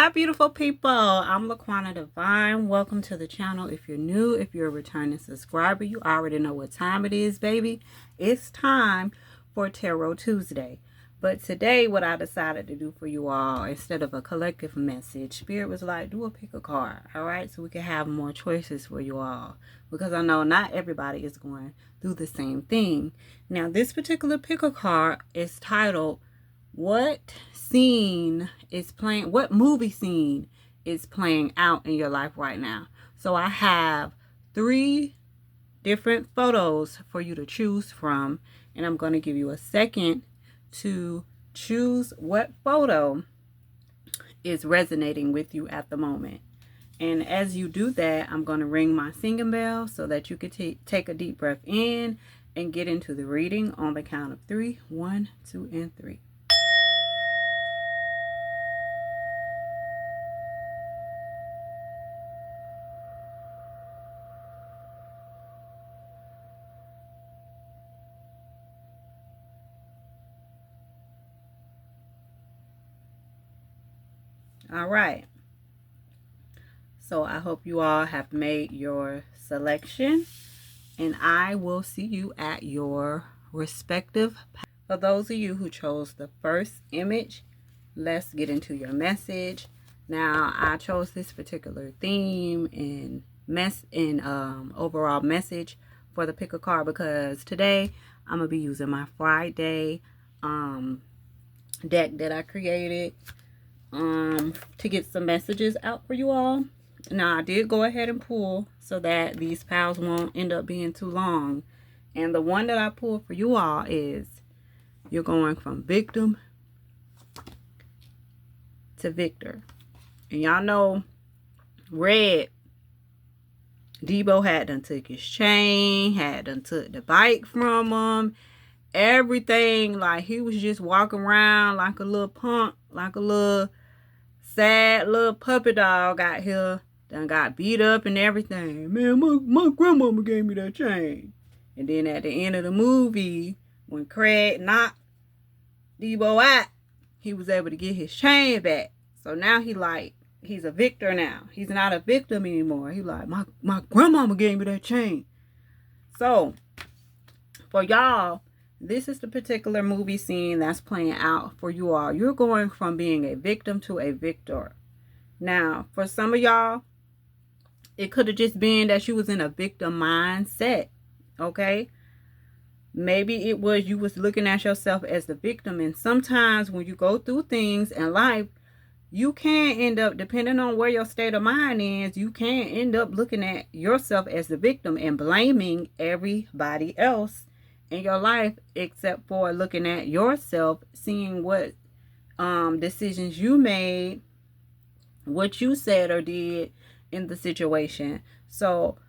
Hi, beautiful people. I'm laquannadivine. Welcome to the channel. If you're new, if you're a returning subscriber, you already know what time it is, baby. It's time for Tarot Tuesday. But today, what I decided to do for you all, instead of a collective message, Spirit was like, do a pick a card, all right? So we can have more choices for you all. Because I know not everybody is going through the same thing. Now, this particular pick a card is titled, what movie scene is playing out in your life right now? So I have 3 different photos for you to choose from, and I'm going to give you a second to choose what photo is resonating with you at the moment. And as you do that, I'm going to ring my singing bell so that you can take a deep breath in and get into the reading on the count of 3. 1, 2, and 3. All right. So I hope you all have made your selection, and I will see you at your respective. For those of you who chose the first image, let's get into your message. Now, I chose this particular theme and overall message for the pick a card because today I'm gonna be using my Friday deck that I created to get some messages out for you all. Now, I did go ahead and pull so that these piles won't end up being too long. And the one that I pulled for you all is, you're going from victim to victor. And y'all know, Red, Debo had done took his chain, had done took the bike from him. Everything, like he was just walking around like a little punk, like a little sad little puppy dog out here. Done got beat up and everything. Man, my grandmama gave me that chain. And then at the end of the movie, when Craig knocked Debo out, he was able to get his chain back. So now he's a victor now. He's not a victim anymore. He like, my grandmama gave me that chain. So for y'all, this is the particular movie scene that's playing out for you all. You're going from being a victim to a victor. Now, for some of y'all, it could have just been that you was in a victim mindset, okay? Maybe it was you was looking at yourself as the victim. And sometimes when you go through things in life, you can end up, depending on where your state of mind is, you can end up looking at yourself as the victim and blaming everybody else in your life, except for looking at yourself, seeing what decisions you made, what you said or did in the situation. So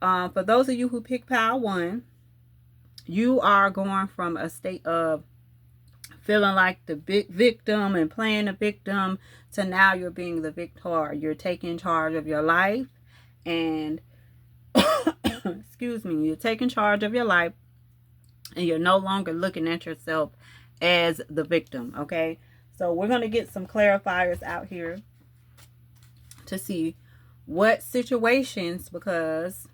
for those of you who pick pile 1, you are going from a state of feeling like the big victim and playing the victim to now you're being the victor. You're taking charge of your life and excuse me, you're taking charge of your life and you're no longer looking at yourself as the victim, okay? So we're going to get some clarifiers out here to see what situations, because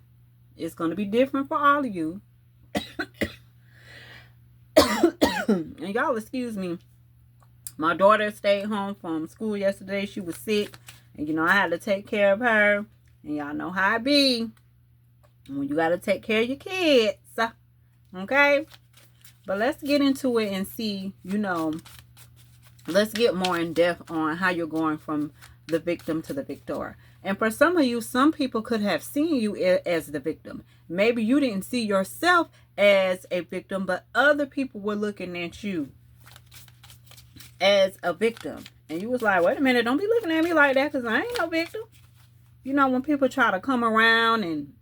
it's going to be different for all of you. And y'all excuse me, my daughter stayed home from school yesterday. She was sick, and you know I had to take care of her, and y'all know how it be when you got to take care of your kids, okay? But let's get into it and see, you know, let's get more in depth on how you're going from the victim to the victor. And for some of you, some people could have seen you as the victim. Maybe you didn't see yourself as a victim, but other people were looking at you as a victim. And you was like, wait a minute, don't be looking at me like that because I ain't no victim. You know, when people try to come around and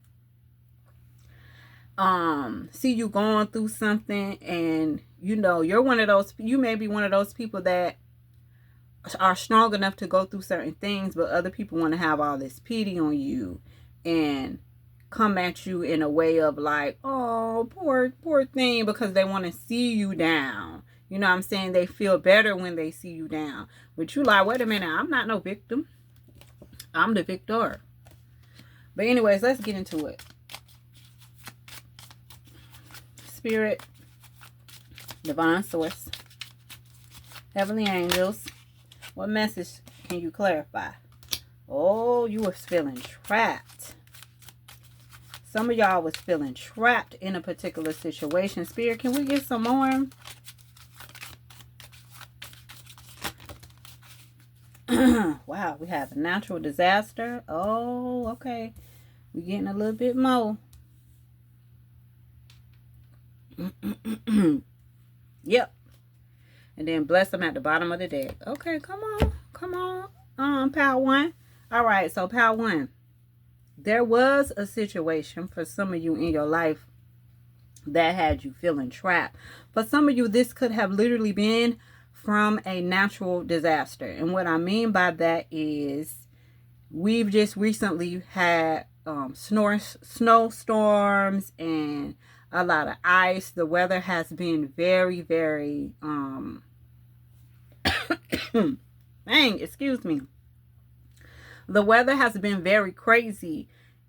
see you going through something, and you know, you're one of those, you may be one of those people that are strong enough to go through certain things, but other people want to have all this pity on you and come at you in a way of like, oh, poor thing, because they want to see you down. You know what I'm saying? They feel better when they see you down. But you like, wait a minute, I'm not no victim. I'm the victor. But anyways, let's get into it. Spirit, divine source, heavenly angels, what message can you clarify? Oh, you was feeling trapped. Some of y'all was feeling trapped in a particular situation. Spirit, can we get some more? Wow, we have a natural disaster. Oh, okay. We're getting a little bit more. Yep. And then bless them at the bottom of the deck. Okay, come on. Come on. Pile 1. All right, so pile 1. There was a situation for some of you in your life that had you feeling trapped. For some of you, this could have literally been from a natural disaster. And what I mean by that is we've just recently had snowstorms and a lot of ice. The weather has been very, very excuse me. The weather has been very crazy.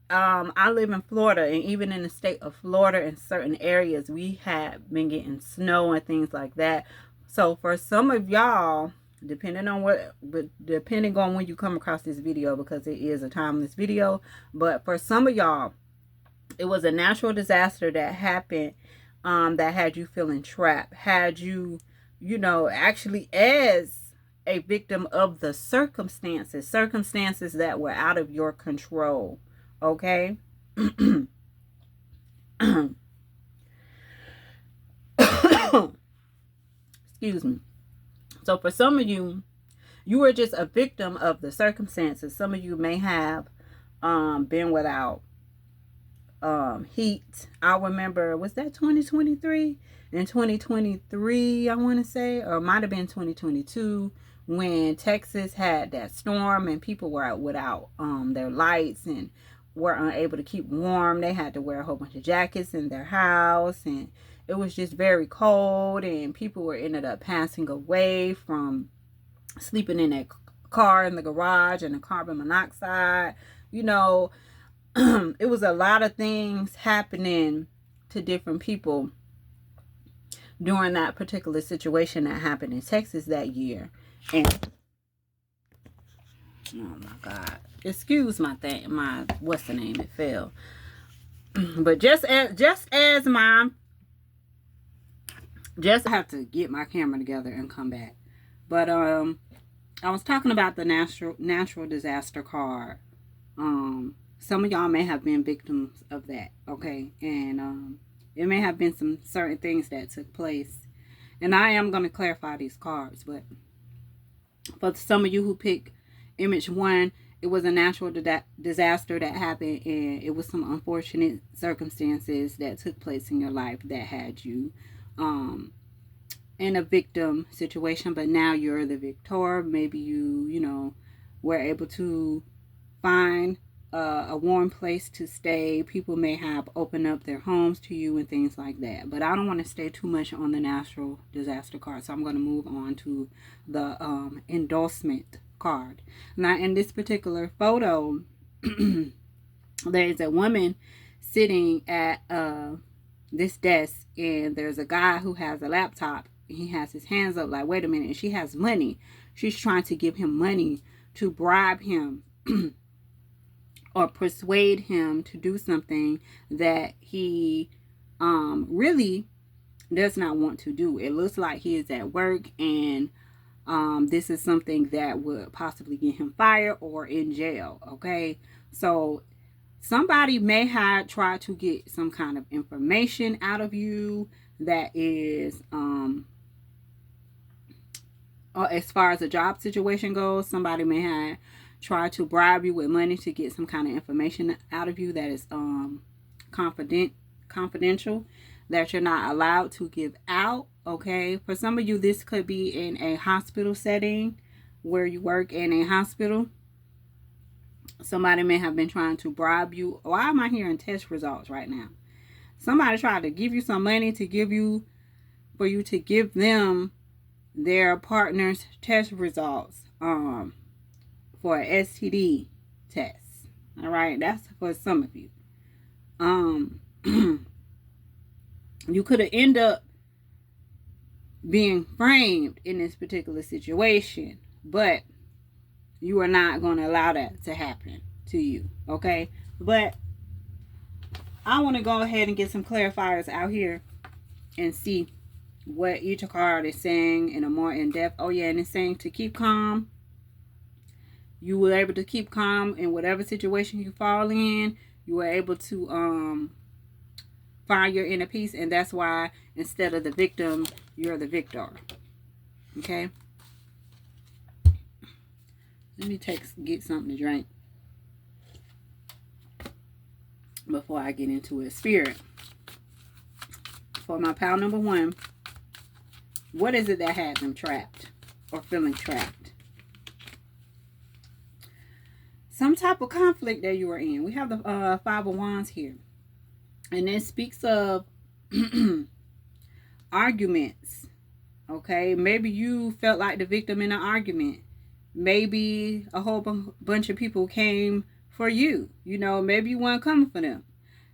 I live in Florida, and even in the state of Florida, in certain areas, we have been getting snow and things like that. So for some of y'all, depending on when you come across this video, because it is a timeless video, but for some of y'all, it was a natural disaster that happened, that had you feeling trapped, had you, actually as a victim of the circumstances that were out of your control. Okay. Excuse me. So for some of you, you were just a victim of the circumstances. Some of you may have been without heat. I remember, was that 2023? In 2023, I want to say, or it might have been 2022, when Texas had that storm and people were out without their lights and were unable to keep warm. They had to wear a whole bunch of jackets in their house, and it was just very cold, and people ended up passing away from sleeping in their car in the garage and the carbon monoxide. It was a lot of things happening to different people during that particular situation that happened in Texas that year. And oh my God, excuse my what's the name? It fell. But just have to get my camera together and come back. But I was talking about the natural disaster card. Some of y'all may have been victims of that, okay? And it may have been some certain things that took place. And I am going to clarify these cards, but for some of you who pick image 1, it was a natural disaster that happened, and it was some unfortunate circumstances that took place in your life that had you in a victim situation, but now you're the victor. Maybe you were able to find a warm place to stay. People may have opened up their homes to you and things like that. But I don't want to stay too much on the natural disaster card, so I'm going to move on to the endorsement card. Now, in this particular photo, there is a woman sitting at this desk, and there's a guy who has a laptop. He has his hands up like, wait a minute, and she has money. She's trying to give him money to bribe him or persuade him to do something that he really does not want to do. It looks like he is at work, and this is something that would possibly get him fired or in jail. Okay, so somebody may have tried to get some kind of information out of you that is as far as a job situation goes. Somebody may have tried to bribe you with money to get some kind of information out of you that is confidential, that you're not allowed to give out. Okay, for some of you, this could be in a hospital setting where you work in a hospital. Somebody may have been trying to bribe you. Why am I hearing test results right now? Somebody tried to give you some money for you to give them their partner's test results for an STD test. All right, that's for some of you. You could have ended up being framed in this particular situation, but you are not going to allow that to happen to you, okay? But I want to go ahead and get some clarifiers out here and see what each card is saying in a more in-depth. Oh yeah, and it's saying to keep calm. You were able to keep calm in whatever situation you fall in. You were able to find your inner peace, and that's why instead of the victim, you're the victor. Okay? Let me get something to drink before I get into it. Spirit, for my pile number 1, what is it that had them trapped or feeling trapped? Some type of conflict that you were in. We have the 5 of Wands here. And it speaks of arguments. Okay? Maybe you felt like the victim in an argument. Maybe a whole bunch of people came for you. You know, maybe you weren't coming for them.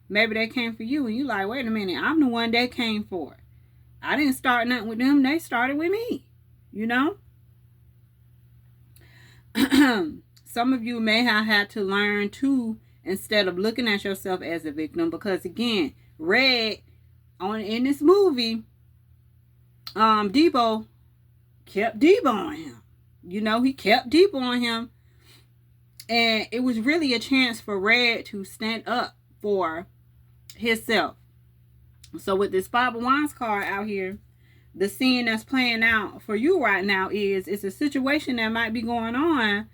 Maybe they came for you and you like, wait a minute, I'm the one they came for. I didn't start nothing with them. They started with me. You know? Some of you may have had to learn to, instead of looking at yourself as a victim, because again, Red in this movie, Debo kept Debo on him. You know, he kept Debo on him. And it was really a chance for Red to stand up for himself. So with this 5 of Wands card out here, the scene that's playing out for you right now is it's a situation that might be going on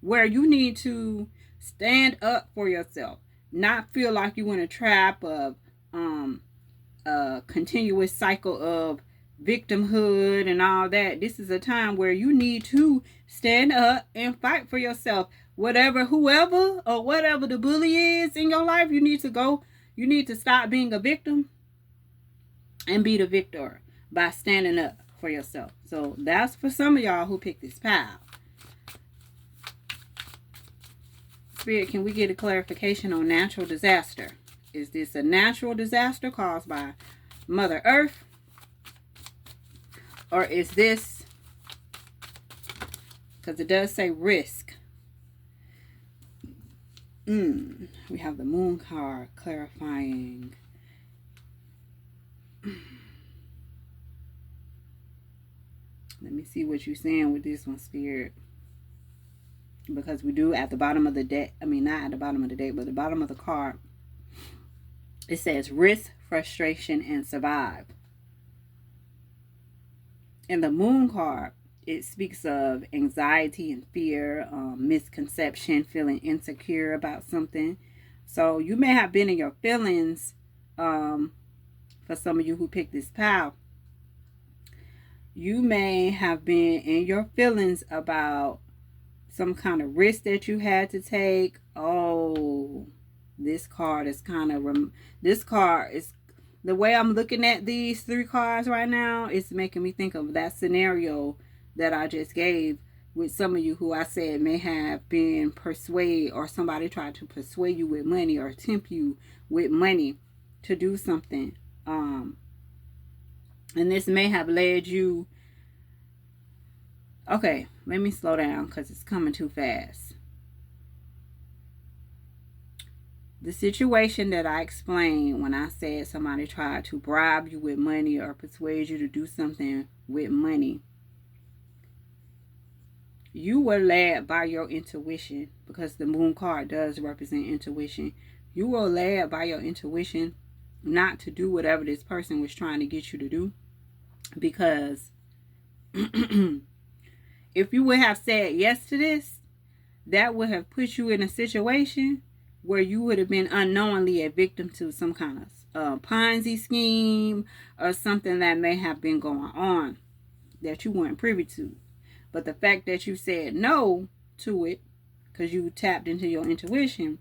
where you need to stand up for yourself, not feel like you're in a trap of a continuous cycle of victimhood and all that. This is a time where you need to stand up and fight for yourself. Whoever or whatever the bully is in your life, you need to stop being a victim and be the victor by standing up for yourself. So that's for some of y'all who picked this pile. Spirit, can we get a clarification on natural disaster? Is this a natural disaster caused by Mother Earth? Or is this, because it does say risk. We have the Moon card clarifying. Let me see what you're saying with this one, Spirit. Because we do at the bottom of the deck, not at the bottom of the deck, but the bottom of the card, it says risk, frustration, and survive. In the Moon card, it speaks of anxiety and fear, misconception, feeling insecure about something. So you may have been in your feelings, for some of you who picked this pile. You may have been in your feelings about some kind of risk that you had to take. Oh, this card is the way I'm looking at these 3 cards right now, it's making me think of that scenario that I just gave with some of you who I said may have been persuaded, or somebody tried to persuade you with money or tempt you with money to do something. And this may have led you. Okay, let me slow down because it's coming too fast. The situation that I explained when I said somebody tried to bribe you with money or persuade you to do something with money, you were led by your intuition, because the Moon card does represent intuition. You were led by your intuition not to do whatever this person was trying to get you to do, because if you would have said yes to this, that would have put you in a situation where you would have been unknowingly a victim to some kind of Ponzi scheme or something that may have been going on that you weren't privy to. But the fact that you said no to it, because you tapped into your intuition,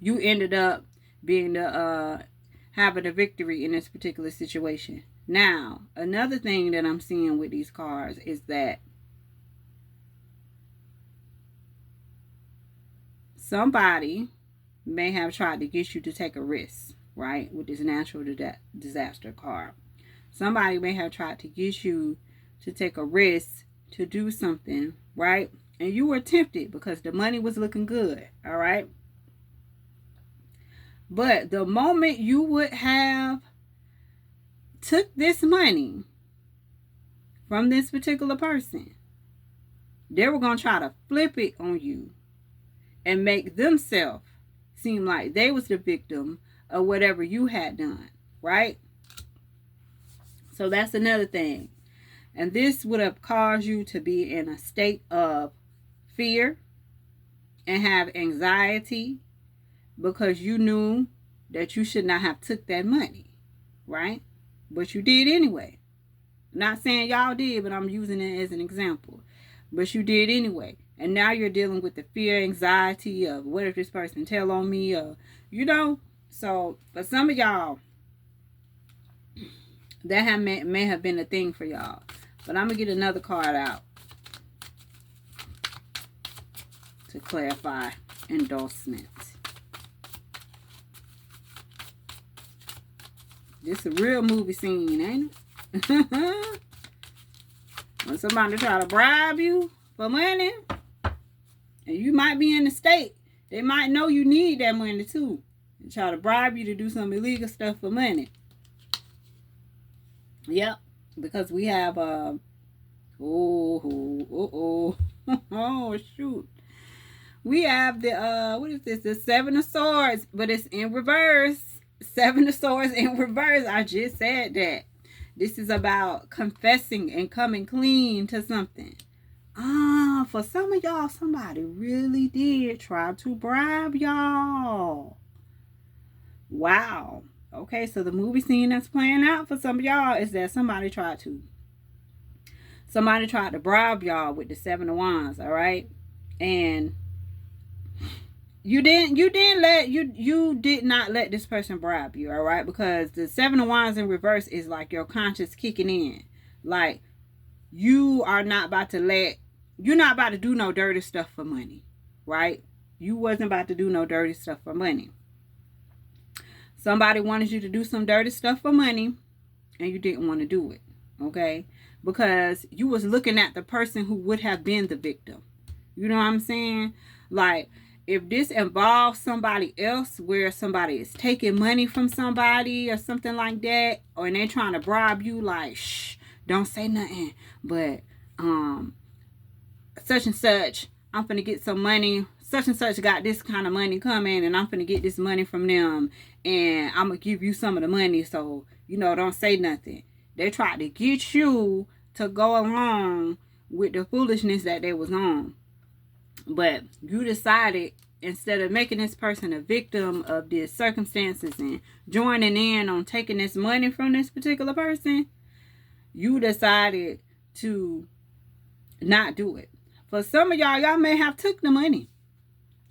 you ended up being having a victory in this particular situation. Now, another thing that I'm seeing with these cards is that somebody may have tried to get you to take a risk, right? With this natural disaster card. Somebody may have tried to get you to take a risk to do something, right? And you were tempted because the money was looking good, all right? But the moment you would have took this money from this particular person, they were going to try to flip it on you and make themselves seem like they was the victim of whatever you had done, right? So that's another thing. And this would have caused you to be in a state of fear and have anxiety because you knew that you should not have took that money, right? But you did anyway. Not saying y'all did, but I'm using it as an example. But you did anyway. And now you're dealing with the fear, anxiety of what if this person tell on me, or, you know. So for some of y'all, that may have been a thing for y'all. But I'm going to get another card out to clarify endorsement. This is a real movie scene, ain't it? When somebody try to bribe you for money, and you might be in the state, they might know you need that money too. And try to bribe you to do some illegal stuff for money. Yep. Because we have, oh, shoot. We have the, what is this? The Seven of Swords, but it's in reverse. Seven of Swords in reverse. I just said that. This is about confessing and coming clean to something. For some of y'all, somebody really did try to bribe y'all. Wow. Okay, so the movie scene that's playing out for some of y'all is that somebody tried to bribe y'all with the Seven of Wands, all right? And you did not let this person bribe you, all right? Because the Seven of Wands in reverse is like your conscience kicking in. Like, you're not about to do no dirty stuff for money, right? You wasn't about to do no dirty stuff for money. Somebody wanted you to do some dirty stuff for money, and you didn't want to do it, okay? Because you was looking at the person who would have been the victim. You know what I'm saying? Like, if this involves somebody else where somebody is taking money from somebody or something like that, or they're trying to bribe you, like, shh, don't say nothing, but such and such, I'm finna get some money. Such and such got this kind of money coming, and I'm finna get this money from them, and I'm gonna give you some of the money, so, you know, don't say nothing. They tried to get you to go along with the foolishness that they was on. But you decided, instead of making this person a victim of these circumstances and joining in on taking this money from this particular person, you decided to not do it. For some of y'all may have took the money.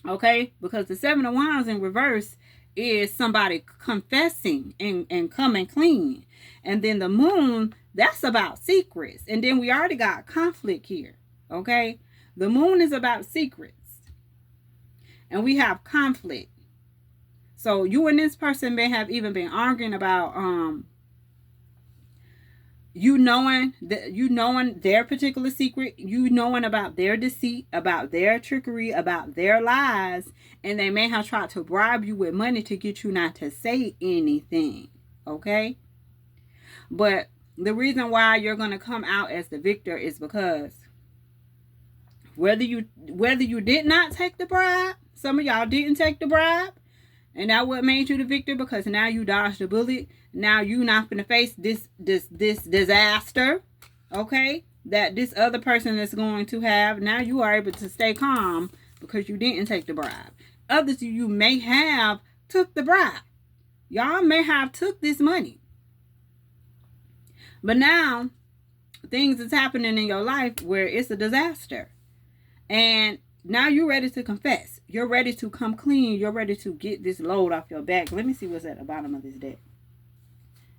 Okay? Because the Seven of Wands in reverse is somebody confessing and coming clean. And then the Moon, that's about secrets. And then we already got conflict here. Okay? The Moon is about secrets. And we have conflict. So you and this person may have even been arguing about you knowing their particular secret, you knowing about their deceit, about their trickery, about their lies, and they may have tried to bribe you with money to get you not to say anything. Okay? But the reason why you're going to come out as the victor is because whether you did not take the bribe, some of y'all didn't take the bribe, and that what made you the victor, because now you dodged the bullet. Now you not going to face this disaster, okay, that this other person is going to have. Now you are able to stay calm because you didn't take the bribe. Others of you may have took the bribe. Y'all may have took this money. But now things is happening in your life where it's a disaster. And now you're ready to confess. You're ready to come clean. You're ready to get this load off your back. Let me see what's at the bottom of this deck.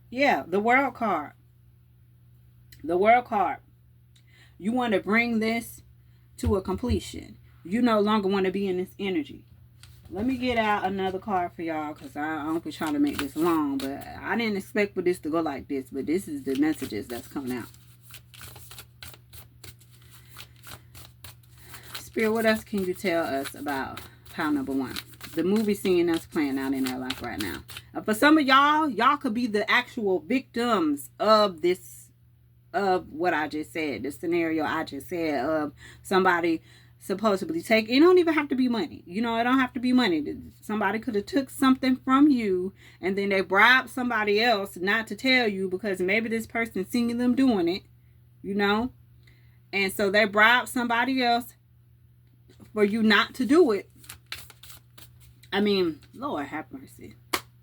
Yeah, the World card. The World card. You want to bring this to a completion. You no longer want to be in this energy. Let me get out another card for y'all, because I don't be trying to make this long, but I didn't expect for this to go like this, but this is the messages that's coming out. Spirit, what else can you tell us about pile number 1? The movie scene that's playing out in their life right now. For some of y'all could be the actual victims of this, of what I just said, the scenario I just said, of somebody supposedly take. It don't even have to be money. You know, it don't have to be money. Somebody could have took something from you, and then they bribed somebody else not to tell you, because maybe this person seen them doing it, you know, and so they bribed somebody else for you not to do it. I mean, Lord have mercy.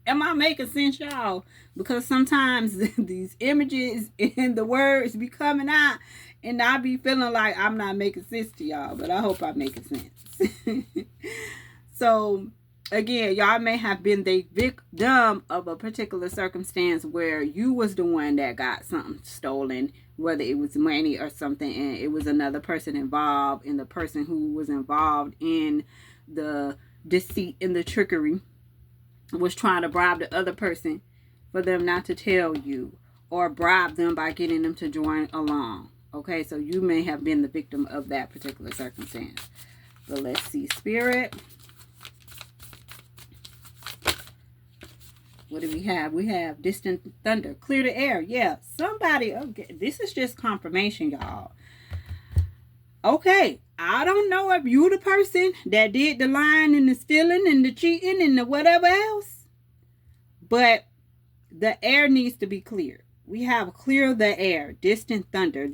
Am I making sense, y'all? Because sometimes these images and the words be coming out, and I be feeling like I'm not making sense to y'all, but I hope I'm making sense. So, again, y'all may have been the victim of a particular circumstance where you was the one that got something stolen, whether it was money or something, and it was another person involved, and the person who was involved in the deceit and the trickery was trying to bribe the other person for them not to tell you, or bribe them by getting them to join along. Okay, so you may have been the victim of that particular circumstance. But let's see, Spirit. What do we have? We have distant thunder. Clear the air. Yeah, somebody. Okay, this is just confirmation, y'all. Okay, I don't know if you the person that did the lying and the stealing and the cheating and the whatever else, but the air needs to be cleared. We have clear the air, distant thunder.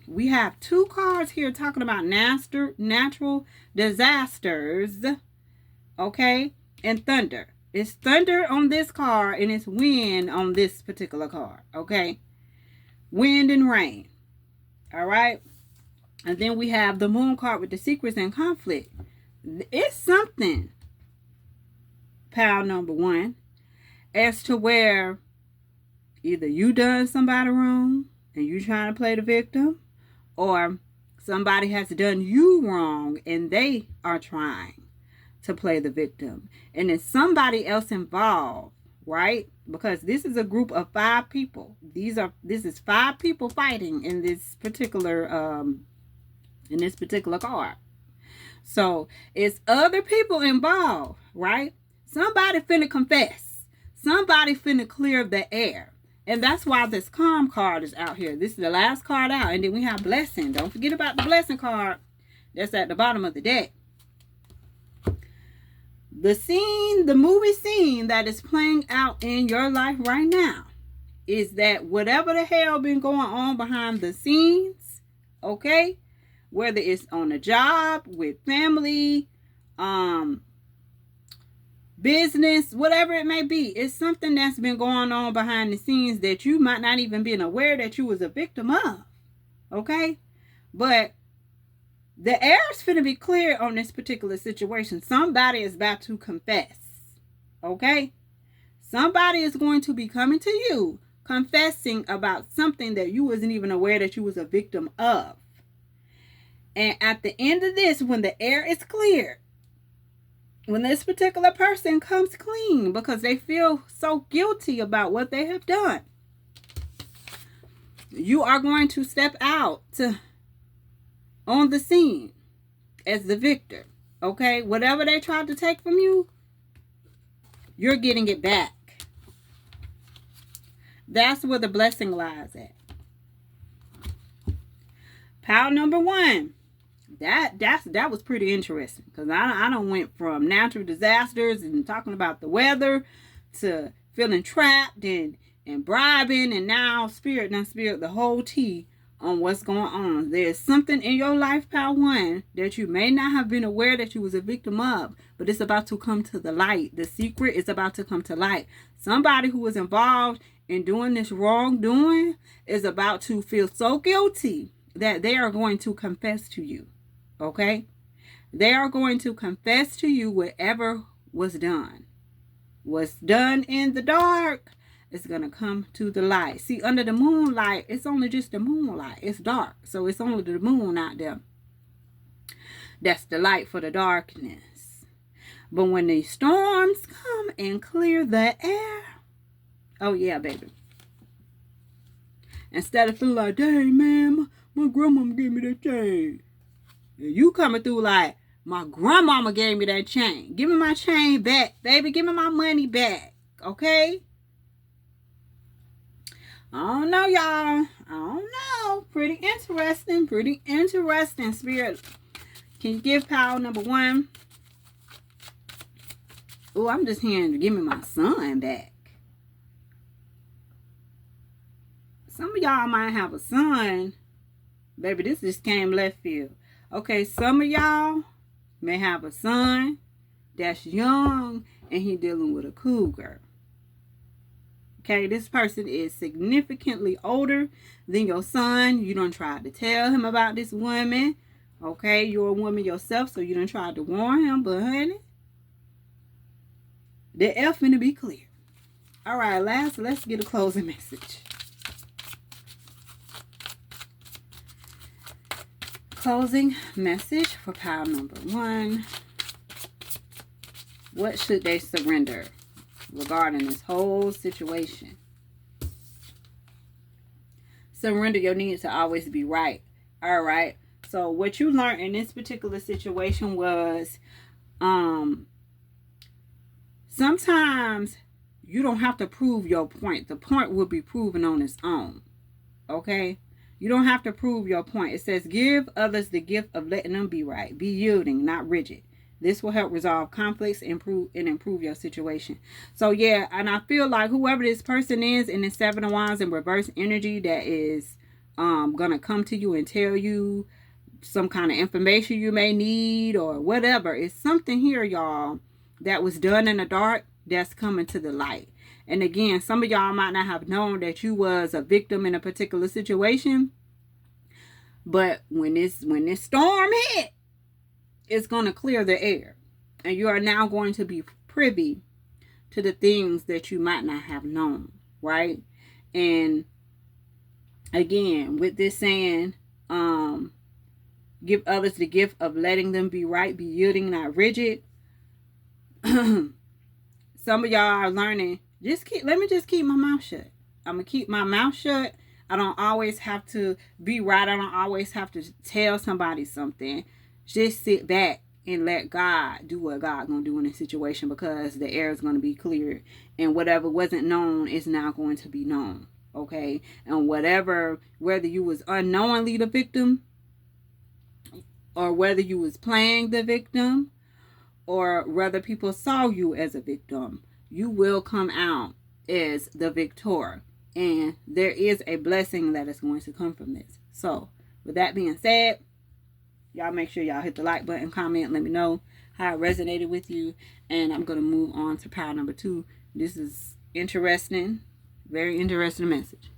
We have 2 cards here talking about natural disasters, okay, and thunder. It's thunder on this card, and it's wind on this particular card, okay? Wind and rain, all right? And then we have the moon card with the secrets and conflict. It's something, pile number 1, as to where either you done somebody wrong and you trying to play the victim, or somebody has done you wrong and they are trying to play the victim. And it's somebody else involved, right? Because this is a group of 5 people. This is 5 people fighting in this particular card. So it's other people involved, right? Somebody finna confess. Somebody finna clear the air. And that's why this calm card is out here. This is the last card out. And then we have blessing. Don't forget about the blessing card. That's at the bottom of the deck. The scene, the movie scene that is playing out in your life right now is that whatever the hell been going on behind the scenes, okay? Whether it's on a job, with family, business, whatever it may be, it's something that's been going on behind the scenes that you might not even been aware that you was a victim of, okay? But the air is going to be clear on this particular situation. Somebody is about to confess, okay? Somebody is going to be coming to you, confessing about something that you wasn't even aware that you was a victim of. And at the end of this, when the air is cleared, when this particular person comes clean because they feel so guilty about what they have done, you are going to step out on the scene as the victor, okay? Whatever they tried to take from you, you're getting it back. That's where the blessing lies at. Pile number 1. That was pretty interesting, because I done went from natural disasters and talking about the weather to feeling trapped and bribing, and now spirit the whole tea on what's going on. There's something in your life, pile 1, that you may not have been aware that you was a victim of, but it's about to come to the light. The secret is about to come to light. Somebody who was involved in doing this wrongdoing is about to feel so guilty that they are going to confess to you. Okay? They are going to confess to you whatever was done. Was done in the dark, It's going to come to the light. See, under the moonlight, it's only just the moonlight. It's dark. So it's only the moon out there. That's the light for the darkness. But when the storms come and clear the air, oh yeah, baby. Instead of feeling like, dang, man, my grandmama gave me that chain. And you coming through like, my grandmama gave me that chain. Give me my chain back, baby. Give me my money back. Okay? I don't know, y'all. I don't know. Pretty interesting. Pretty interesting, Spirit. Can you give power number 1? Oh, I'm just hearing to give me my son back. Some of y'all might have a son. Baby, this just came left field. Okay, some of y'all may have a son that's young and he dealing with a cougar. Okay, this person is significantly older than your son. You done tried to tell him about this woman. Okay, you're a woman yourself, so you done tried to warn him, but honey, the F finna be clear. All right, let's get a closing message. Closing message for pile number 1. What should they surrender regarding this whole situation? Surrender your need to always be right. All right. So what you learned in this particular situation was sometimes you don't have to prove your point. The point will be proven on its own. Okay? You don't have to prove your point. It says, give others the gift of letting them be right. Be yielding, not rigid. This will help resolve conflicts and improve your situation. So, yeah, and I feel like whoever this person is in the 7 of Wands in reverse energy that is going to come to you and tell you some kind of information you may need or whatever. It's something here, y'all, that was done in the dark that's coming to the light. And again, some of y'all might not have known that you was a victim in a particular situation. But when this storm hit, it's going to clear the air. And you are now going to be privy to the things that you might not have known. Right? And again, with this saying, give others the gift of letting them be right, be yielding, not rigid. Some of y'all are learning, let me just keep my mouth shut. I'm going to keep my mouth shut. I don't always have to be right. I don't always have to tell somebody something. Just sit back and let God do what God going to do in this situation, because the air is going to be cleared. And whatever wasn't known is now going to be known. Okay? And whether you was unknowingly the victim, or whether you was playing the victim, or whether people saw you as a victim, you will come out as the victor. And there is a blessing that is going to come from this. So, with that being said, y'all make sure y'all hit the like button, comment, let me know how it resonated with you. And I'm going to move on to pile number 2. This is interesting. Very interesting message.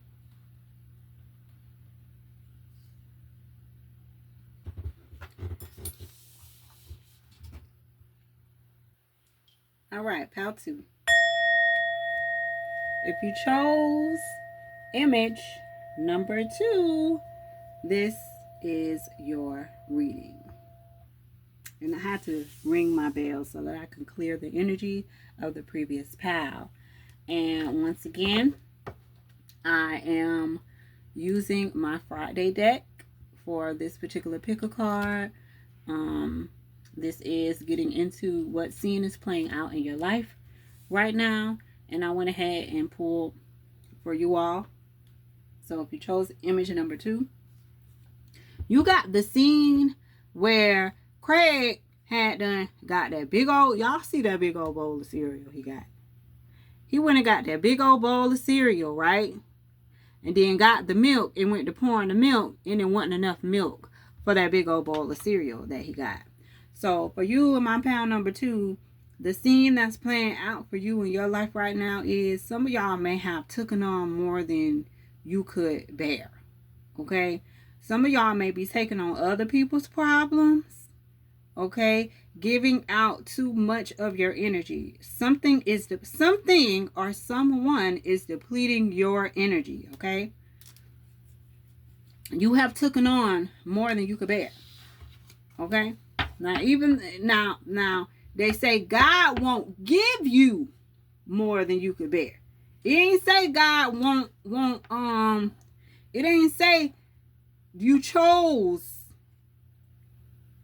All right, pile 2. If you chose image number 2, this is your reading. And I had to ring my bell so that I can clear the energy of the previous pile. And once again, I am using my Friday deck for this particular pick a card. This is getting into what scene is playing out in your life right now. And I went ahead and pulled for you all. So if you chose image number 2, you got the scene where Craig had got that big old, y'all see that big old bowl of cereal he got. He went and got that big old bowl of cereal, right? And then got the milk and went to pouring the milk, and there wasn't enough milk for that big old bowl of cereal that he got. So for you and my pile number 2, the scene that's playing out for you in your life right now is some of y'all may have taken on more than you could bear. Okay? Some of y'all may be taking on other people's problems. Okay, giving out too much of your energy. Something or someone is depleting your energy. Okay, you have taken on more than you could bear. Okay, now they say God won't give you more than you could bear. It ain't say God won't. It ain't say you chose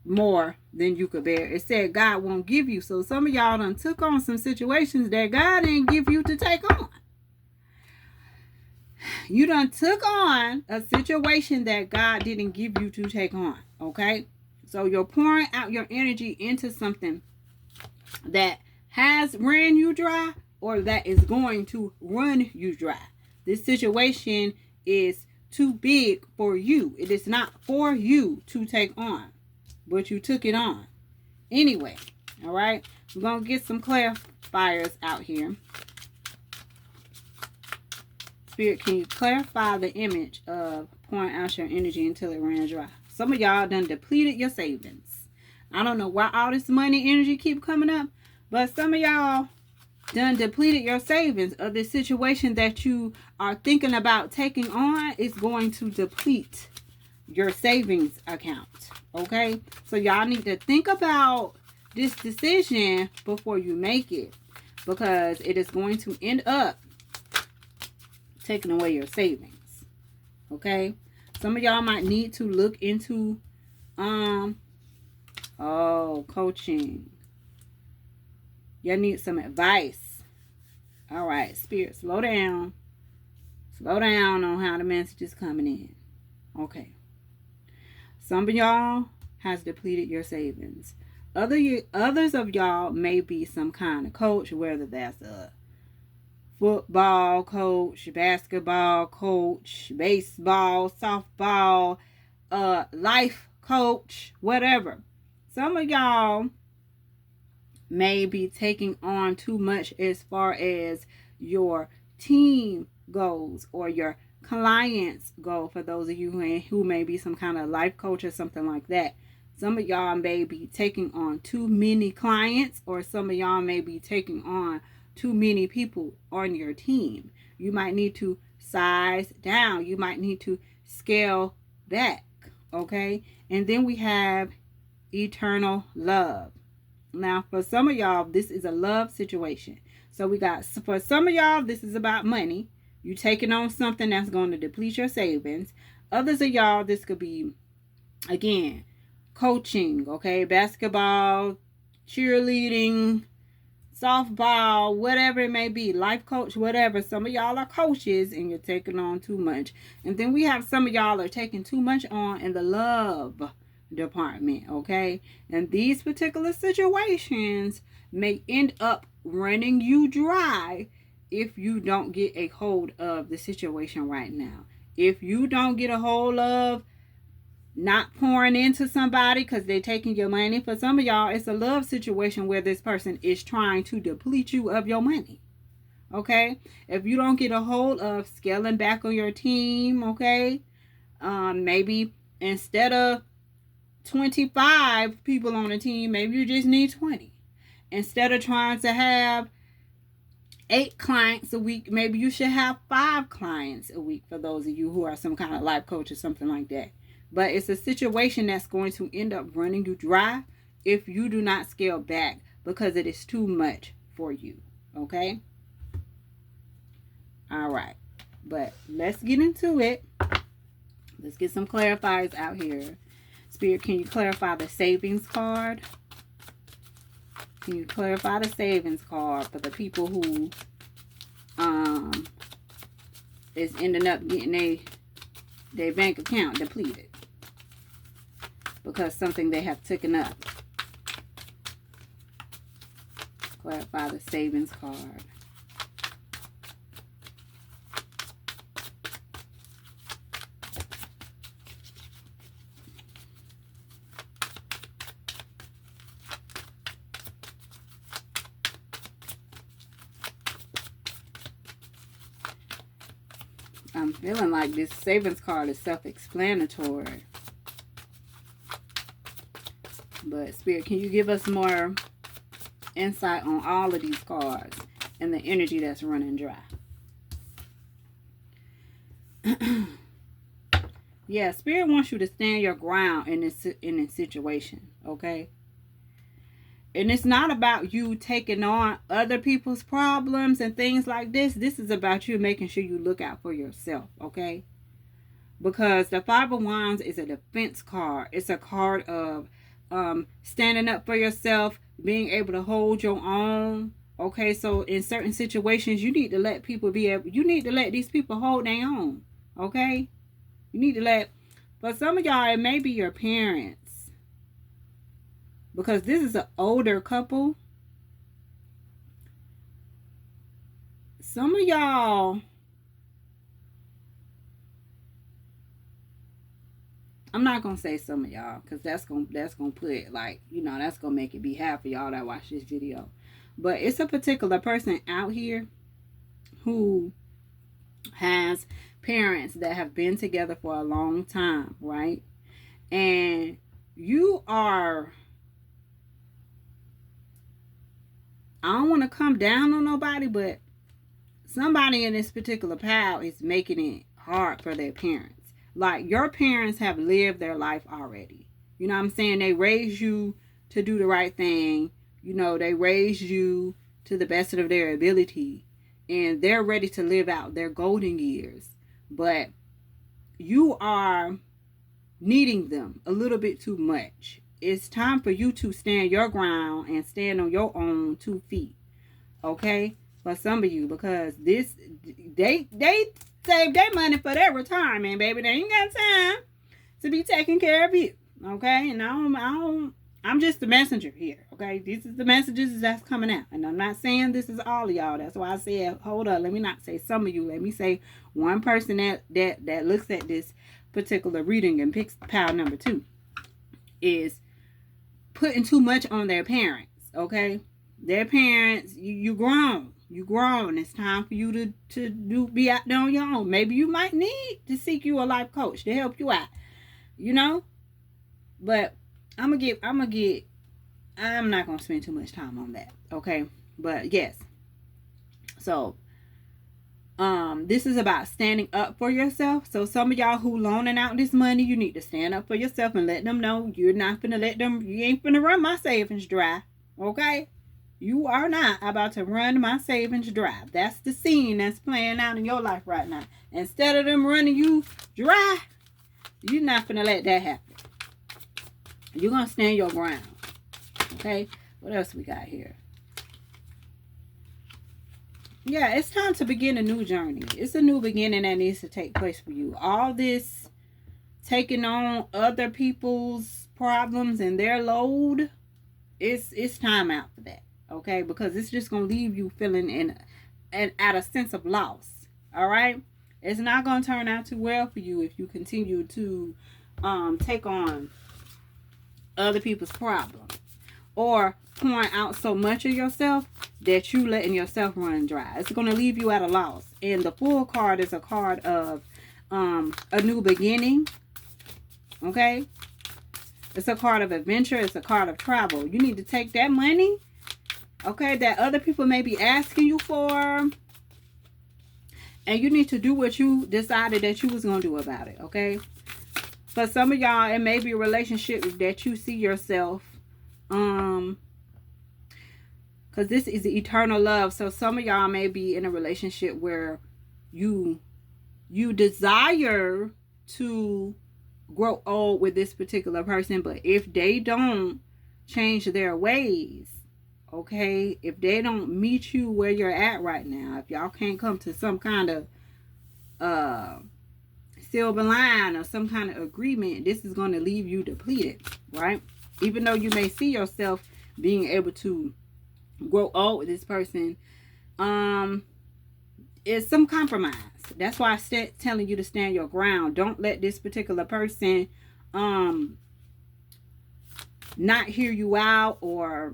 more than you could bear. It said God won't give you. So some of y'all done took on some situations that God didn't give you to take on. You done took on a situation that God didn't give you to take on. Okay? So you're pouring out your energy into something that has ran you dry or that is going to run you dry. This situation is too big for you. It is not for you to take on, but you took it on. Anyway, all right, we're going to get some clarifiers out here. Spirit, can you clarify the image of pouring out your energy until it ran dry? Some of y'all done depleted your savings. I don't know why all this money energy keep coming up, but some of y'all done depleted your savings of this situation that you are thinking about taking on is going to deplete your savings account. Okay, so y'all need to think about this decision before you make it, because it is going to end up taking away your savings. Okay, some of y'all might need to look into coaching. Y'all need some advice. All right, Spirit, slow down on how the message is coming in. Okay, some of y'all has depleted your savings. Others of y'all may be some kind of coach, whether that's a football coach, basketball coach, baseball, softball, life coach, whatever. Some of y'all may be taking on too much as far as your team goes or your clients go, for those of you who may be some kind of life coach or something like that. Some of y'all may be taking on too many clients, or some of y'all may be taking on too many people on your team. You might need to size down. You might need to scale back. Okay? And then we have eternal love. Now, for some of y'all, this is a love situation. So we got, for some of y'all, this is about money. You taking on something that's going to deplete your savings. Others of y'all, this could be, again, coaching, okay? Basketball, cheerleading, softball, whatever it may be, life coach, whatever. Some of y'all are coaches and you're taking on too much. And then we have some of y'all are taking too much on in the love department, okay? And these particular situations may end up running you dry if you don't get a hold of the situation right now. If you don't get a hold of not pouring into somebody because they're taking your money. For some of y'all, it's a love situation where this person is trying to deplete you of your money. Okay? If you don't get a hold of scaling back on your team, okay? Maybe instead of 25 people on the team, maybe you just need 20. Instead of trying to have 8 clients a week, maybe you should have 5 clients a week, for those of you who are some kind of life coach or something like that. But it's a situation that's going to end up running you dry if you do not scale back, because it is too much for you. Okay? All right. But let's get into it. Let's get some clarifiers out here. Spirit, can you clarify the savings card? Can you clarify the savings card for the people who is ending up getting their bank account depleted because something they have taken up? Clarify the savings card. I'm feeling like this savings card is self-explanatory. But Spirit, can you give us more insight on all of these cards and the energy that's running dry? Yeah, Spirit wants you to stand your ground in this situation, okay? And it's not about you taking on other people's problems and things like this. This is about you making sure you look out for yourself, okay? Because the Five of Wands is a defense card. It's a card of standing up for yourself, being able to hold your own. Okay, so in certain situations, you need to let people be able, you need to let these people hold their own. Okay? You need to let, for some of y'all, it may be your parents. Because this is an older couple. Some of y'all, I'm not gonna say some of y'all, because that's gonna put, like, you know, that's gonna make it be half of y'all that watch this video. But it's a particular person out here who has parents that have been together for a long time, right? And you are, I don't want to come down on nobody, but somebody in this particular pile is making it hard for their parents. Like, your parents have lived their life already. You know what I'm saying? They raised you to do the right thing. You know, they raised you to the best of their ability. And they're ready to live out their golden years. But you are needing them a little bit too much. It's time for you to stand your ground and stand on your own 2 feet. Okay? For some of you, because this, they save their money for their retirement, baby. They ain't got time to be taking care of you. Okay? And I'm just the messenger here. Okay? This is the messages that's coming out. And I'm not saying this is all of y'all. That's why I said, hold up, let me not say some of you. Let me say one person that looks at this particular reading and picks pile number 2 is putting too much on their parents. Okay? Their parents, you grown. You grown. It's time for you to be out there on your own. Maybe you might need to seek you a life coach to help you out. You know? But I'm not gonna spend too much time on that. Okay? But yes. So this is about standing up for yourself. So some of y'all who loaning out this money, you need to stand up for yourself and let them know you're not gonna let them, you ain't gonna run my savings dry. Okay? You are not about to run my savings dry. That's the scene that's playing out in your life right now. Instead of them running you dry, you're not going to let that happen. You're going to stand your ground. Okay? What else we got here? Yeah, it's time to begin a new journey. It's a new beginning that needs to take place for you. All this taking on other people's problems and their load, it's time out for that. Okay, because it's just going to leave you feeling at a sense of loss. All right? It's not going to turn out too well for you if you continue to take on other people's problems. Or pouring out so much of yourself that you letting yourself run dry. It's going to leave you at a loss. And the Fool card is a card of a new beginning. Okay? It's a card of adventure. It's a card of travel. You need to take that money, okay, that other people may be asking you for, and you need to do what you decided that you was going to do about it, okay? For some of y'all, it may be a relationship that you see yourself, because this is eternal love. So some of y'all may be in a relationship where you desire to grow old with this particular person, but if they don't change their ways, okay, if they don't meet you where you're at right now, if y'all can't come to some kind of silver line or some kind of agreement, this is going to leave you depleted, right? Even though you may see yourself being able to grow old with this person, it's some compromise. That's why I telling you to stand your ground. Don't let this particular person not hear you out or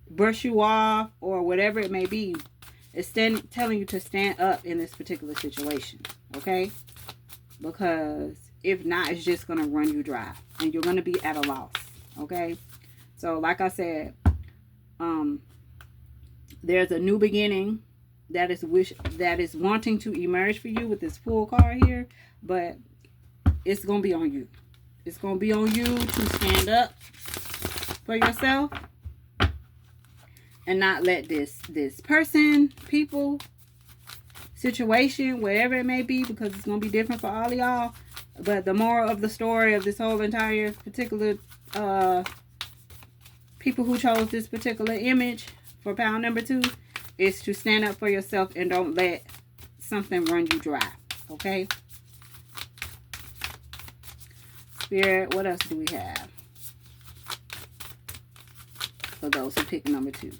brush you off or whatever it may be. It's telling you to stand up in this particular situation, okay? Because if not, it's just going to run you dry and you're going to be at a loss, Okay, so like I said, there's a new beginning that is wanting to emerge for you with this Fool card here, but it's gonna be on you. It's gonna be on you to stand up for yourself and not let this person, people, situation, whatever it may be, because it's gonna be different for all of y'all. But the moral of the story of this whole entire particular people who chose this particular image for pile number 2 is to stand up for yourself and don't let something run you dry. Okay? Spirit, what else do we have for those who pick number 2?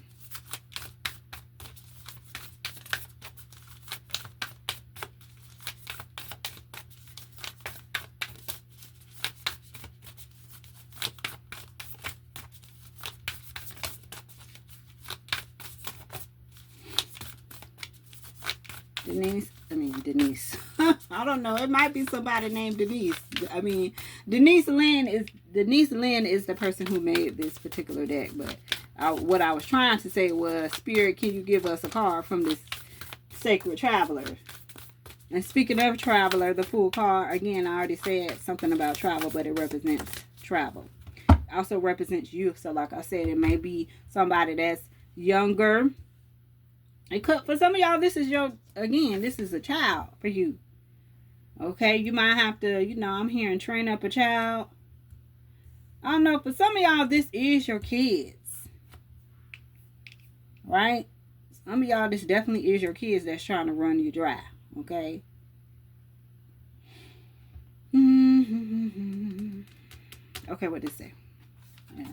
Denise. I don't know. It might be somebody named Denise. I mean, Denise Lynn is the person who made this particular deck. But what I was trying to say was, Spirit, can you give us a card from this Sacred Traveler? And speaking of Traveler, the Fool card, again, I already said something about travel, but it represents travel. It also represents youth. So like I said, it may be somebody that's younger. It could, for some of y'all, this is a child for you. Okay, you might have to, I'm hearing train up a child. I don't know, for some of y'all, this is your kids. Right? Some of y'all, this definitely is your kids that's trying to run you dry. Okay? Okay, what did it say?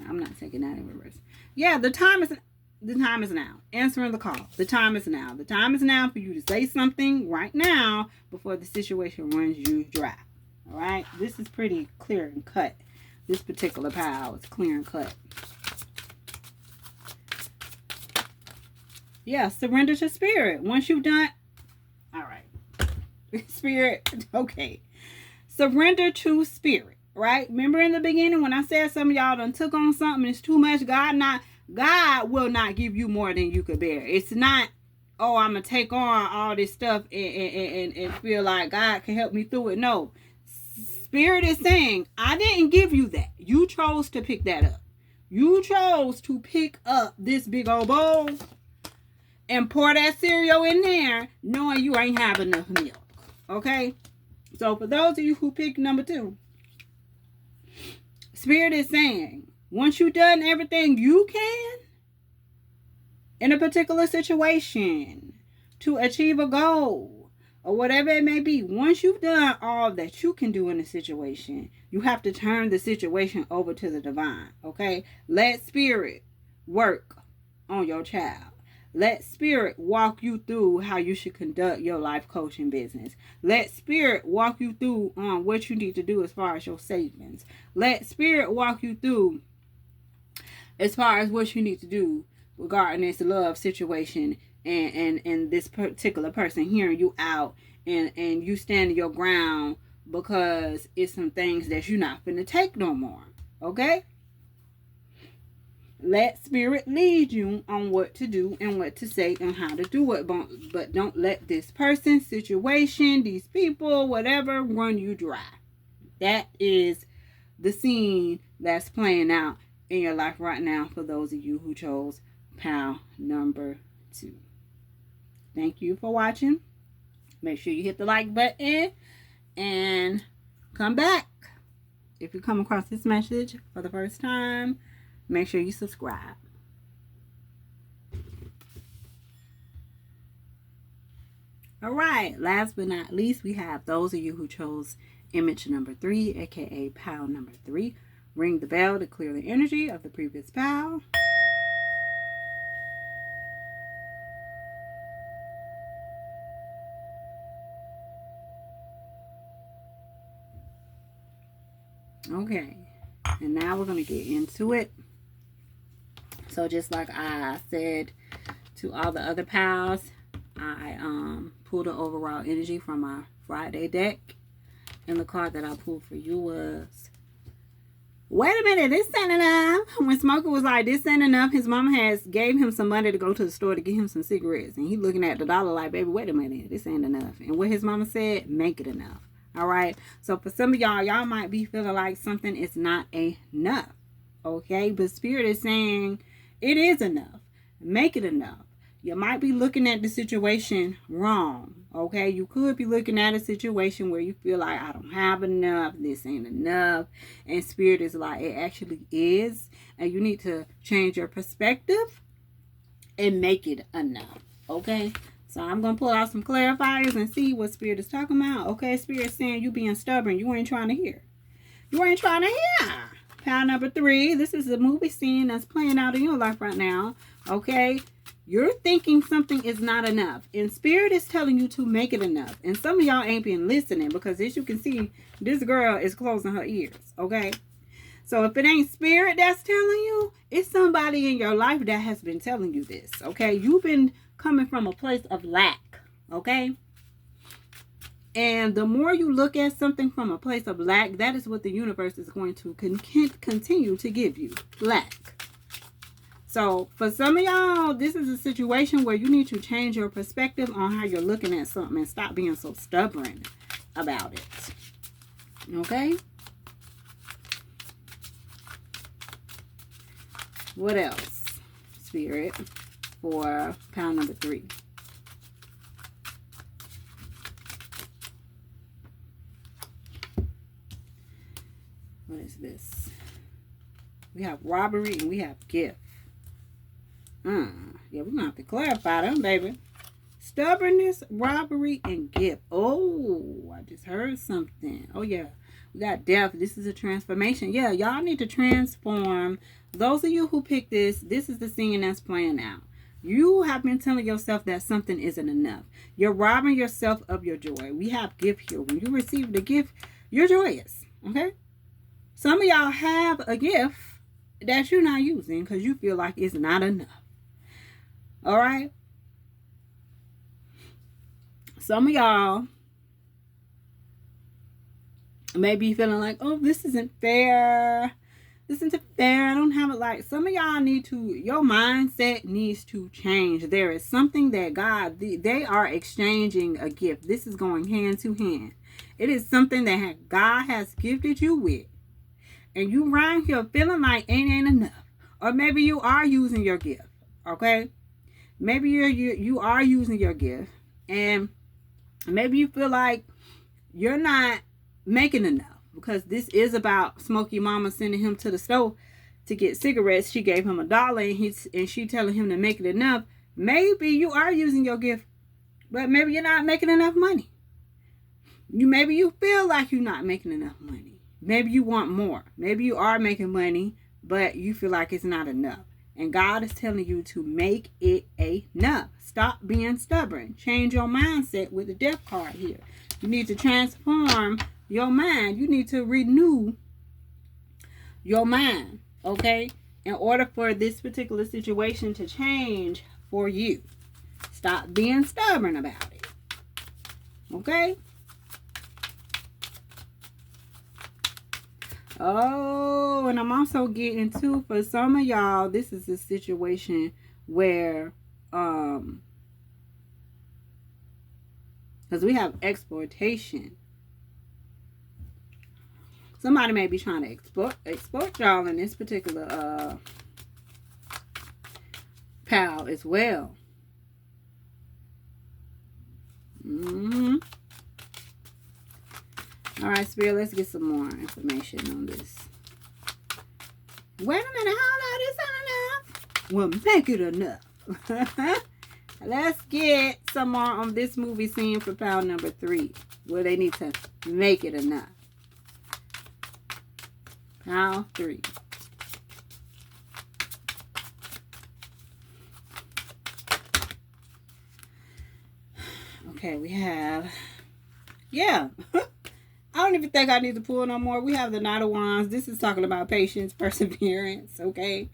I'm not taking that in reverse. Yeah, the time is now. Answering the call. The time is now. The time is now for you to say something right now before the situation runs you dry. All right? This is pretty clear and cut. This particular pile is clear and cut. Yeah, surrender to Spirit. Once you've done... All right. Spirit. Okay. Surrender to Spirit. Right? Remember in the beginning when I said some of y'all done took on something, it's too much. God will not give you more than you could bear. It's not, oh, I'm going to take on all this stuff and feel like God can help me through it. No. Spirit is saying, I didn't give you that. You chose to pick that up. You chose to pick up this big old bowl and pour that cereal in there knowing you ain't have enough milk. Okay? So for those of you who picked number 2, Spirit is saying, once you've done everything you can in a particular situation to achieve a goal or whatever it may be, once you've done all that you can do in a situation, you have to turn the situation over to the divine. Okay? Let Spirit work on your child. Let Spirit walk you through how you should conduct your life coaching business. Let Spirit walk you through what you need to do as far as your savings. Let Spirit walk you through as far as what you need to do regarding this love situation and this particular person hearing you out and you standing your ground because it's some things that you're not finna take no more. Okay? Let Spirit lead you on what to do and what to say and how to do it. But don't let this person, situation, these people, whatever, run you dry. That is the scene that's playing out in your life right now for those of you who chose pile number 2. Thank you for watching. Make sure you hit the like button and come back. If you come across this message for the first time, make sure you subscribe. All right, last but not least, we have those of you who chose image number 3, aka pile number 3. Ring the bell to clear the energy of the previous pile. Okay, and now we're going to get into it. So just like I said to all the other piles, I pulled an overall energy from my Friday deck. And the card that I pulled for you was Wait a minute, this ain't enough. When Smokey was like, this ain't enough, his mama gave him some money to go to the store to get him some cigarettes. And he looking at the dollar like, baby, wait a minute, this ain't enough. And what his mama said, make it enough. All right. So for some of y'all might be feeling like something is not enough. Okay. But Spirit is saying it is enough. Make it enough. You might be looking at the situation wrong. Okay, you could be looking at a situation where you feel like I don't have enough, this ain't enough, and Spirit is like it actually is, and you need to change your perspective and make it enough. Okay, so I'm gonna pull out some clarifiers and see what Spirit is talking about. Okay, Spirit saying you being stubborn, you ain't trying to hear. You ain't trying to hear. Pile number 3. This is a movie scene that's playing out in your life right now. Okay. You're thinking something is not enough. And Spirit is telling you to make it enough. And some of y'all ain't been listening because as you can see, this girl is closing her ears. Okay. So if it ain't Spirit that's telling you, it's somebody in your life that has been telling you this. Okay. You've been coming from a place of lack. Okay. And the more you look at something from a place of lack, that is what the universe is going to continue to give you. Lack. So for some of y'all, this is a situation where you need to change your perspective on how you're looking at something and stop being so stubborn about it. Okay? What else, Spirit, for pile number 3? What is this? We have robbery and we have gift. Yeah, we're going to have to clarify them, baby. Stubbornness, robbery, and gift. Oh, I just heard something. Oh, yeah. We got death. This is a transformation. Yeah, y'all need to transform. Those of you who picked this is the scene that's playing out. You have been telling yourself that something isn't enough. You're robbing yourself of your joy. We have gift here. When you receive the gift, you're joyous. Okay? Some of y'all have a gift that you're not using because you feel like it's not enough. All right. Some of y'all may be feeling like, oh, this isn't fair. This isn't fair. I don't have it. Like some of y'all your mindset needs to change. There is something that they are exchanging a gift. This is going hand to hand. It is something that God has gifted you with. And you around here feeling like ain't enough. Or maybe you are using your gift. Okay. Maybe you are using your gift, and maybe you feel like you're not making enough because this is about Smokey Mama sending him to the store to get cigarettes. She gave him $1 and she telling him to make it enough. Maybe you are using your gift, but maybe you're not making enough money. Maybe you feel like you're not making enough money. Maybe you want more. Maybe you are making money, but you feel like it's not enough. And God is telling you to make it enough. Stop being stubborn. Change your mindset with the death card here. You need to transform your mind. You need to renew your mind. Okay? In order for this particular situation to change for you. Stop being stubborn about it. Okay? Oh, and I'm also getting to, for some of y'all, this is a situation where, because we have exploitation. Somebody may be trying to exploit y'all in this particular pal as well. All right, Spirit, let's get some more information on this. Wait a minute, hold on, this ain't enough. Well, make it enough. Let's get some more on this movie scene for pile number 3, where they need to make it enough. Pile 3. Okay, we have, yeah. I don't even think I need to pull no more. We have the Knight of Wands. This is talking about patience, perseverance, okay?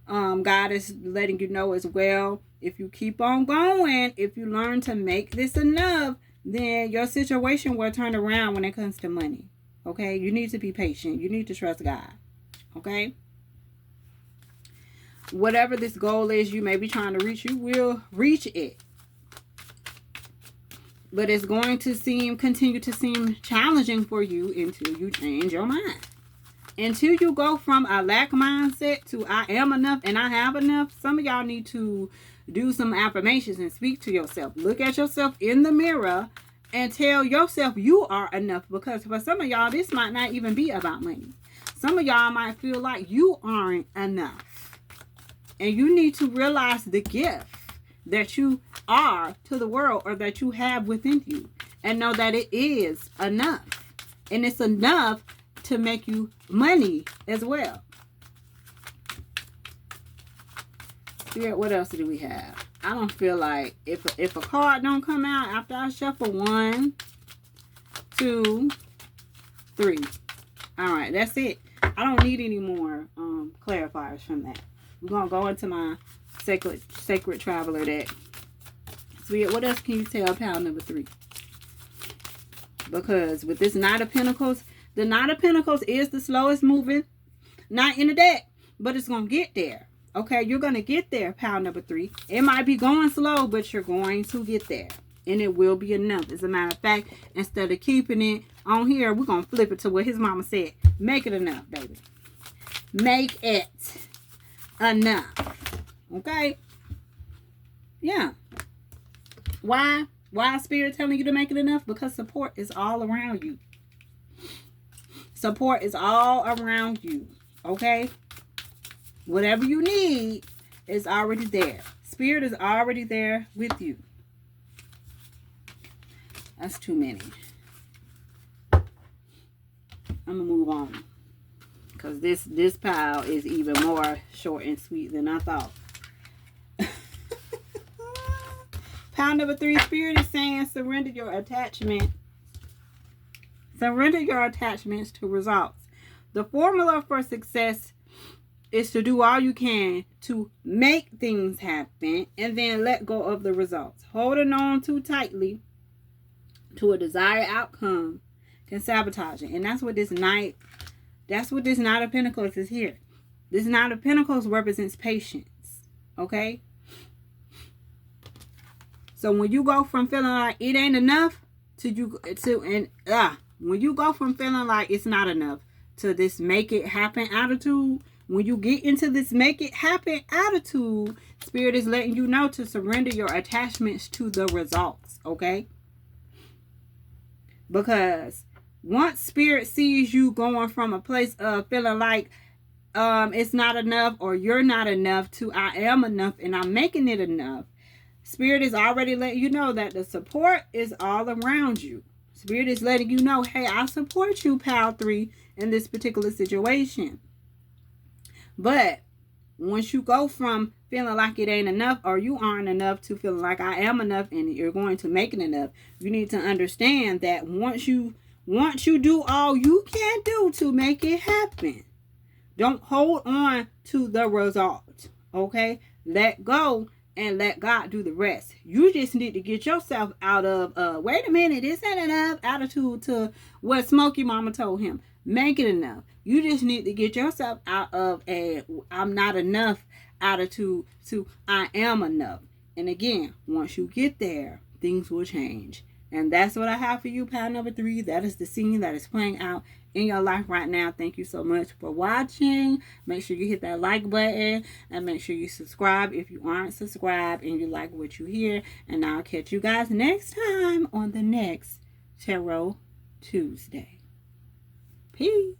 God is letting you know as well, if you keep on going, if you learn to make this enough, then your situation will turn around when it comes to money, okay? You need to be patient. You need to trust God, Okay? Whatever this goal is you may be trying to reach, you will reach it. But it's going to continue to seem challenging for you until you change your mind. Until you go from a lack mindset to I am enough and I have enough. Some of y'all need to do some affirmations and speak to yourself. Look at yourself in the mirror and tell yourself you are enough. Because for some of y'all, this might not even be about money. Some of y'all might feel like you aren't enough. And you need to realize the gift that you are to the world, or that you have within you, and know that it is enough. And it's enough to make you money as well. Spirit, what else do we have? I don't feel like if a card don't come out after I shuffle 1, 2, 3. All right, that's it. I don't need any more clarifiers from that. We're gonna go into my sacred traveler deck. Spirit, what else can you tell pile number 3? Because with this Knight of Pentacles, the Knight of Pentacles is the slowest moving knight in the deck, but it's gonna get there. Okay, you're gonna get there, pile number 3. It might be going slow, but you're going to get there, and it will be enough. As a matter of fact, instead of keeping it on here, we're gonna flip it to what his mama said. Make it enough, baby. Make it enough. Okay? Yeah. Why is Spirit telling you to make it enough? Because support is all around you. Support is all around you. Okay? Whatever you need is already there. Spirit is already there with you. That's too many. I'm going to move on. Because this pile is even more short and sweet than I thought. Pile number 3, Spirit is saying surrender your attachment. Surrender your attachments to results. The formula for success is to do all you can to make things happen and then let go of the results. Holding on too tightly to a desired outcome can sabotage it. And that's what this Knight of Pentacles is here. This Knight of Pentacles represents patience. Okay? So when you go from feeling like it ain't enough when you go from feeling like it's not enough to this make it happen attitude, when you get into this make it happen attitude, Spirit is letting you know to surrender your attachments to the results, okay? Because once Spirit sees you going from a place of feeling like it's not enough or you're not enough to I am enough and I'm making it enough, Spirit is already letting you know that the support is all around you. Spirit is letting you know, hey, I support you, pile 3, in this particular situation. But once you go from feeling like it ain't enough or you aren't enough to feeling like I am enough and you're going to make it enough, you need to understand that once you do all you can do to make it happen, don't hold on to the result. Okay? Let go and let God do the rest. You just need to get yourself out of wait a minute, this ain't enough attitude to what Smokey Mama told him. Make it enough. You just need to get yourself out of a I'm not enough attitude to I am enough. And again, once you get there, things will change. And that's what I have for you, pile number 3. That is the scene that is playing out in your life right now. Thank you so much for watching. Make sure you hit that like button and make sure you subscribe if you aren't subscribed and you like what you hear. And I'll catch you guys next time on the next Tarot Tuesday. Peace.